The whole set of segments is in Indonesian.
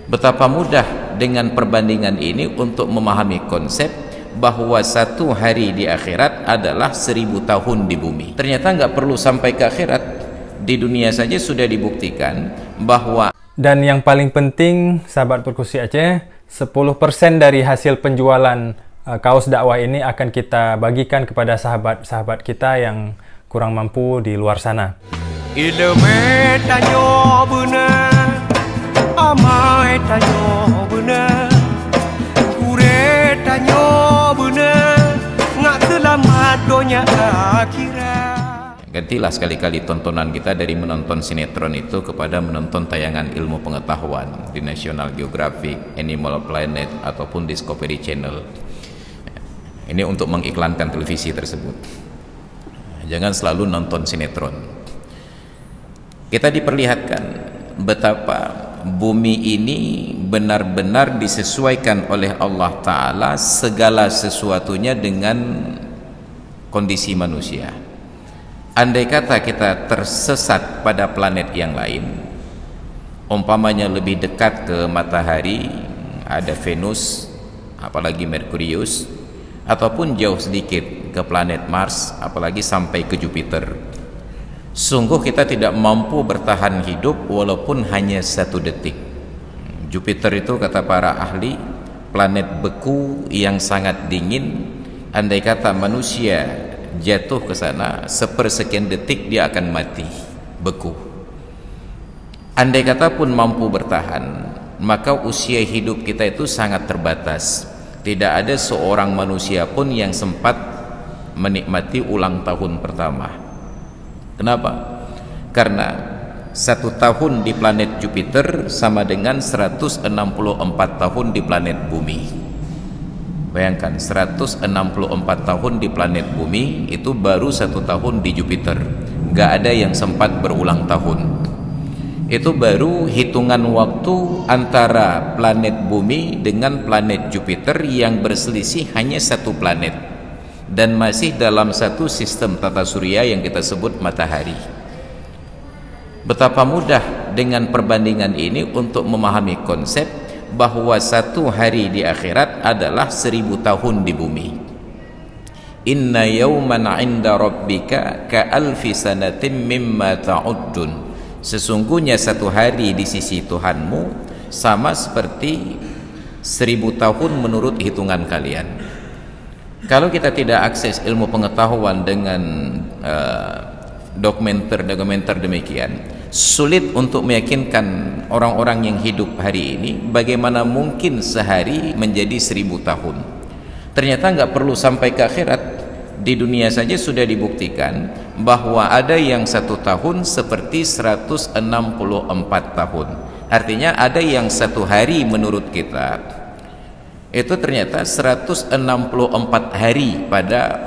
Betapa mudah dengan perbandingan ini untuk memahami konsep bahwa satu hari di akhirat adalah 1000 tahun di bumi. Ternyata nggak perlu sampai ke akhirat, di dunia saja sudah dibuktikan bahwa. Dan yang paling penting, sahabat Perkusi Aceh, 10% dari hasil penjualan kaos dakwah ini akan kita bagikan kepada sahabat-sahabat kita yang kurang mampu di luar sana. Ilmu tanyo benar, amai tanyo benar, kure tanyo benar, ngak selamat dunia akhirat. Gantilah sekali-kali tontonan kita dari menonton sinetron itu kepada menonton tayangan ilmu pengetahuan di National Geographic, Animal Planet, ataupun Discovery Channel. Ini untuk mengiklankan televisi tersebut. Jangan selalu nonton sinetron. Kita diperlihatkan betapa bumi ini benar-benar disesuaikan oleh Allah Ta'ala segala sesuatunya dengan kondisi manusia. Andai kata kita tersesat pada planet yang lain, umpamanya lebih dekat ke matahari, ada Venus, apalagi Merkurius, ataupun jauh sedikit ke planet Mars, apalagi sampai ke Jupiter, sungguh kita tidak mampu bertahan hidup walaupun hanya 1 detik. Jupiter itu kata para ahli planet beku yang sangat dingin. Andai kata manusia jatuh ke sana, sepersekian detik dia akan mati, beku. Andai kata pun mampu bertahan, maka usia hidup kita itu sangat terbatas. Tidak ada seorang manusia pun yang sempat menikmati ulang tahun pertama. Kenapa? Karena 1 tahun di planet Jupiter sama dengan 164 tahun di planet Bumi. Bayangkan, 164 tahun di planet Bumi itu baru 1 tahun di Jupiter. Gak ada yang sempat berulang tahun. Itu baru hitungan waktu antara planet Bumi dengan planet Jupiter yang berselisih hanya 1 planet, dan masih dalam satu sistem tata surya yang kita sebut matahari. Betapa mudah dengan perbandingan ini untuk memahami konsep bahwa satu hari di akhirat adalah 1000 tahun di bumi. Inna yawman 'inda rabbika ka alfi sanatin mimma ta'uddun. Sesungguhnya satu hari di sisi Tuhanmu sama seperti 1000 tahun menurut hitungan kalian. Kalau kita tidak akses ilmu pengetahuan dengan dokumenter demikian, sulit untuk meyakinkan orang-orang yang hidup hari ini bagaimana mungkin sehari menjadi 1000 tahun. Ternyata nggak perlu sampai ke akhirat, di dunia saja sudah dibuktikan bahwa ada yang 1 tahun seperti 164 tahun. Artinya ada yang 1 hari menurut kita itu ternyata 164 hari pada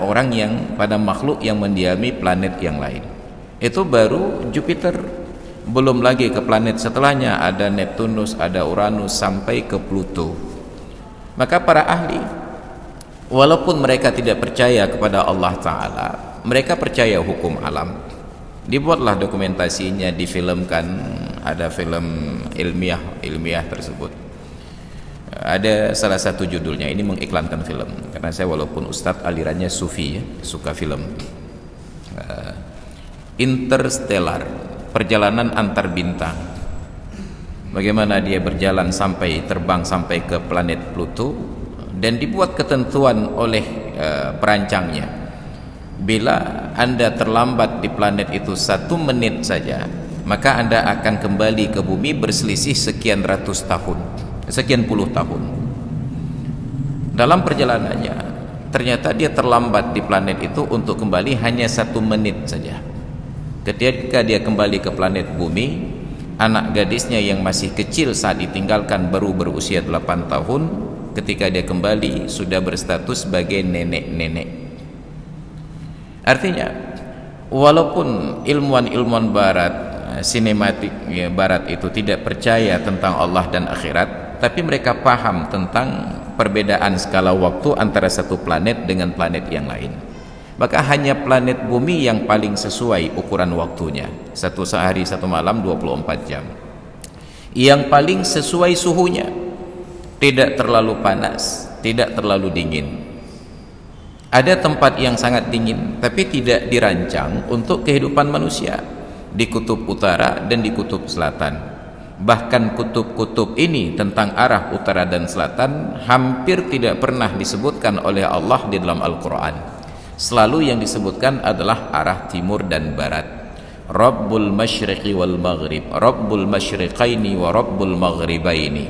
makhluk yang mendiami planet yang lain. Itu baru Jupiter, belum lagi ke planet setelahnya, ada Neptunus, ada Uranus, sampai ke Pluto. Maka para ahli, walaupun mereka tidak percaya kepada Allah Ta'ala, mereka percaya hukum alam. Dibuatlah dokumentasinya, difilmkan, ada film ilmiah tersebut. Ada salah satu judulnya, ini mengiklankan film, karena saya walaupun ustadz alirannya sufi ya, suka film. Interstellar, perjalanan antar bintang. Bagaimana dia berjalan terbang sampai ke planet Pluto, dan dibuat ketentuan oleh perancangnya. Bila Anda terlambat di planet itu 1 menit saja, maka Anda akan kembali ke bumi berselisih sekian ratus tahun, sekian puluh tahun. Dalam perjalanannya ternyata dia terlambat di planet itu untuk kembali hanya 1 menit saja. Ketika dia kembali ke planet bumi, anak gadisnya yang masih kecil saat ditinggalkan baru berusia 8 tahun. Ketika dia kembali sudah berstatus sebagai nenek-nenek. Artinya walaupun ilmuwan barat, sinematik ya, barat itu tidak percaya tentang Allah dan akhirat, tapi mereka paham tentang perbedaan skala waktu antara satu planet dengan planet yang lain. Maka hanya planet bumi yang paling sesuai ukuran waktunya, 1 hari 1 malam 24 jam. yang paling sesuai suhunya, tidak terlalu panas, tidak terlalu dingin. Ada tempat yang sangat dingin tapi tidak dirancang untuk kehidupan manusia, di kutub utara dan di kutub selatan. Bahkan kutub-kutub ini tentang arah utara dan selatan hampir tidak pernah disebutkan oleh Allah di dalam Al-Quran. Selalu yang disebutkan adalah arah timur dan barat. Rabbul masyriqi wal maghrib, Rabbul masyriqaini wa Rabbul maghribaini,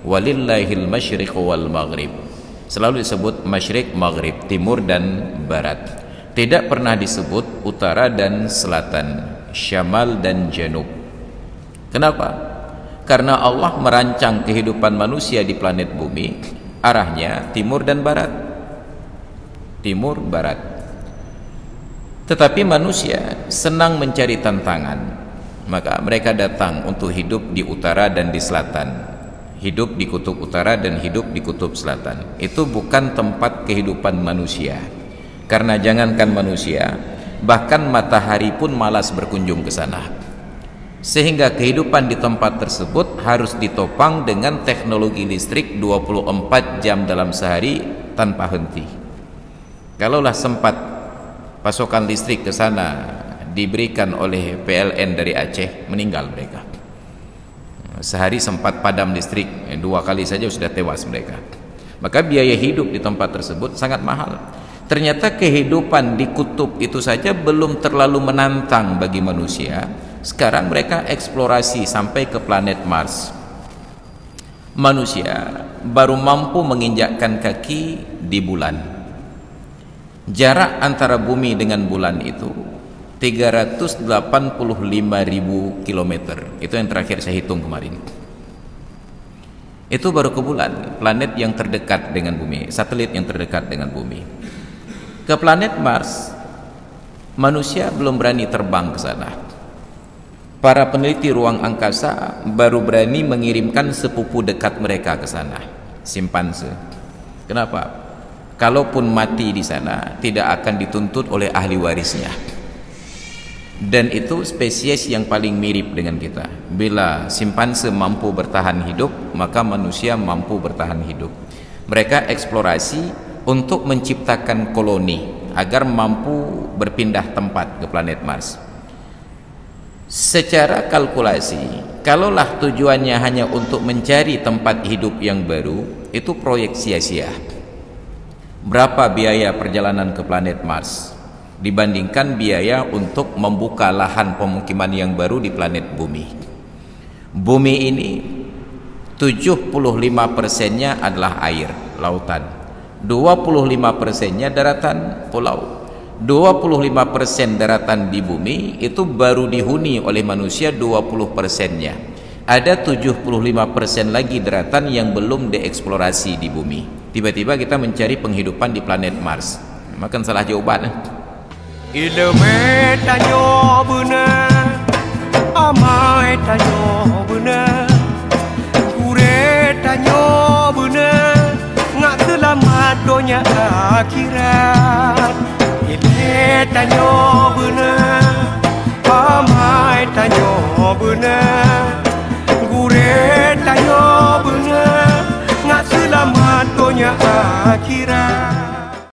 walillahil masyriqu wal maghrib. Selalu disebut masyriq, maghrib, timur dan barat. Tidak pernah disebut utara dan selatan, syamal dan janub. Kenapa? Karena Allah merancang kehidupan manusia di planet bumi arahnya timur dan barat. Timur barat. Tetapi manusia senang mencari tantangan, maka mereka datang untuk hidup di utara dan di selatan, hidup di kutub utara dan hidup di kutub selatan. Itu bukan tempat kehidupan manusia, karena jangankan manusia, bahkan matahari pun malas berkunjung ke sana. Sehingga kehidupan di tempat tersebut harus ditopang dengan teknologi listrik 24 jam dalam sehari tanpa henti. Kalaulah sempat pasokan listrik ke sana diberikan oleh PLN dari Aceh, meninggal mereka. Sehari sempat padam listrik 2 kali saja sudah tewas mereka. Maka biaya hidup di tempat tersebut sangat mahal. Ternyata kehidupan di kutub itu saja belum terlalu menantang bagi manusia. Sekarang mereka eksplorasi sampai ke planet Mars. Manusia baru mampu menginjakkan kaki di bulan. Jarak antara bumi dengan bulan itu 385.000 km. Itu yang terakhir saya hitung kemarin. Itu baru ke bulan, planet yang terdekat dengan bumi, satelit yang terdekat dengan bumi. Ke planet Mars, manusia belum berani terbang ke sana. Para peneliti ruang angkasa baru berani mengirimkan sepupu dekat mereka ke sana, simpanse. Kenapa? Kalaupun mati di sana, tidak akan dituntut oleh ahli warisnya. Dan itu spesies yang paling mirip dengan kita. Bila simpanse mampu bertahan hidup, maka manusia mampu bertahan hidup. Mereka eksplorasi untuk menciptakan koloni agar mampu berpindah tempat ke planet Mars. Secara kalkulasi, kalaulah tujuannya hanya untuk mencari tempat hidup yang baru, itu proyek sia-sia. Berapa biaya perjalanan ke planet Mars dibandingkan biaya untuk membuka lahan pemukiman yang baru di planet bumi? Bumi ini 75%-nya adalah air, lautan. 25%-nya daratan, pulau. 25% daratan di bumi itu baru dihuni oleh manusia 20%-nya. Ada 75% lagi daratan yang belum dieksplorasi di bumi. Tiba-tiba kita mencari penghidupan di planet Mars. Makan salah jawaban. Ilmu tanyo benar, amai tanyo benar, kure tanyo benar, ngak selamat dunia akhirat. Ilmu tanyo benar, amai tanyo benar, kure tanyo benar, ngak selamat dunia akhirat.